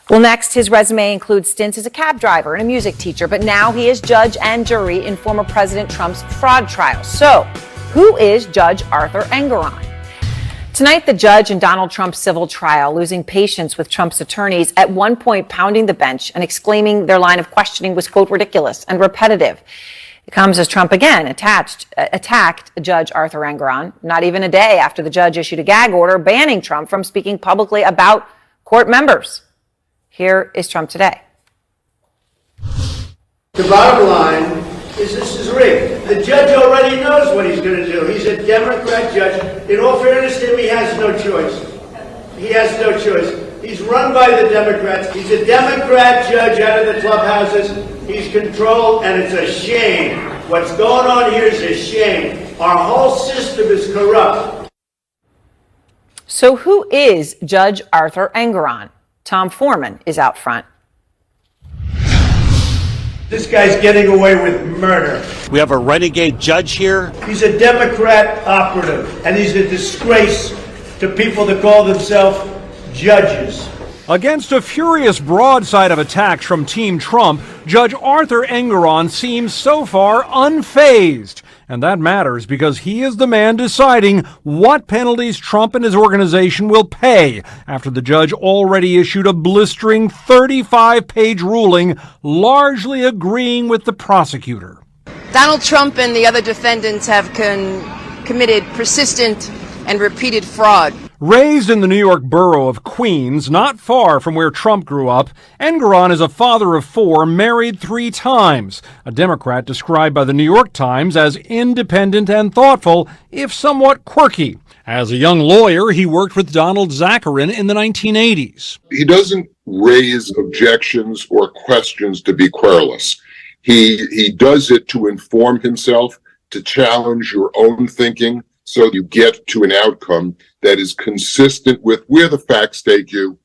Well, next, his resume includes stints as a cab driver and a music teacher, but now he is judge and jury in former President Trump's fraud trial. So, who is Judge Arthur Engoron? Tonight, the judge in Donald Trump's civil trial, losing patience with Trump's attorneys, at one point pounding the bench and exclaiming their line of questioning was, quote, ridiculous and repetitive. It comes as Trump again attacked Judge Arthur Engoron, not even a day after the judge issued a gag order banning Trump from speaking publicly about court members. Here is Trump today. The bottom line is this is rigged. The judge already knows what he's going to do. He's a Democrat judge. In all fairness to him, he has no choice. He has no choice. He's run by the Democrats. He's a Democrat judge out of the clubhouses. He's controlled, and it's a shame. What's going on here is a shame. Our whole system is corrupt. So who is Judge Arthur Engoron? Tom Foreman is out front. This guy's getting away with murder. We have a renegade judge here. He's a Democrat operative, and he's a disgrace to people that call themselves judges. Against a furious broadside of attacks from Team Trump, Judge Arthur Engoron seems so far unfazed. And that matters because he is the man deciding what penalties Trump and his organization will pay after the judge already issued a blistering 35-page ruling largely agreeing with the prosecutor. Donald Trump and the other defendants have committed persistent and repeated fraud. Raised in the New York borough of Queens, not far from where Trump grew up, Engoron is a father of 4, married 3 times, a Democrat described by the New York Times as independent and thoughtful, if somewhat quirky. As a young lawyer, he worked with Donald Zacharin in the 1980s. He doesn't raise objections or questions to be querulous. He does it to inform himself, to challenge your own thinking, so you get to an outcome that is consistent with where the facts take you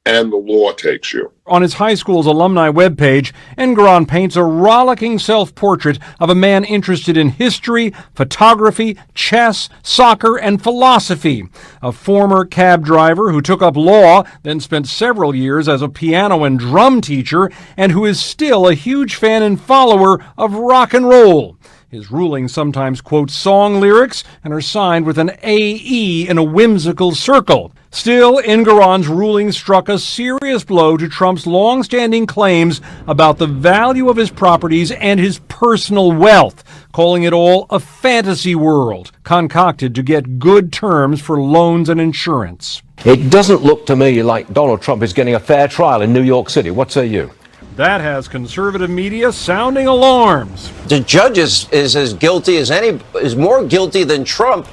and the law takes you. On his high school's alumni webpage, Engoron paints a rollicking self-portrait of a man interested in history, photography, chess, soccer, and philosophy. A former cab driver who took up law, then spent several years as a piano and drum teacher, and who is still a huge fan and follower of rock and roll. His rulings sometimes quote song lyrics and are signed with an AE in a whimsical circle. Still, Engoron's ruling struck a serious blow to Trump's long-standing claims about the value of his properties and his personal wealth, calling it all a fantasy world, concocted to get good terms for loans and insurance. It doesn't look to me like Donald Trump is getting a fair trial in New York City. What say you? That has conservative media sounding alarms. The judge is as guilty as is more guilty than Trump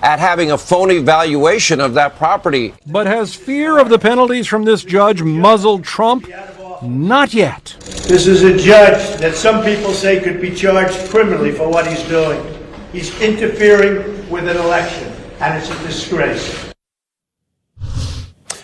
at having a phony valuation of that property. But has fear of the penalties from this judge muzzled Trump? Not yet. This is a judge that some people say could be charged criminally for what he's doing. He's interfering with an election, and it's a disgrace.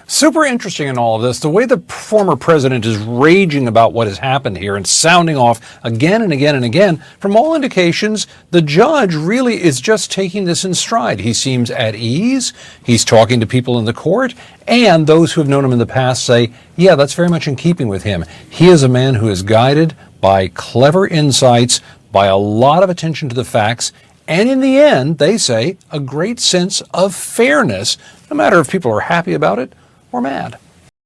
Super interesting in all of this, the way the former president is raging about what has happened here and sounding off again and again and again. From all indications, the judge really is just taking this in stride. He seems at ease. He's talking to people in the court, and those who have known him in the past say, yeah, that's very much in keeping with him. He is a man who is guided by clever insights, by a lot of attention to the facts, and in the end, they say, a great sense of fairness, no matter if people are happy about it or mad.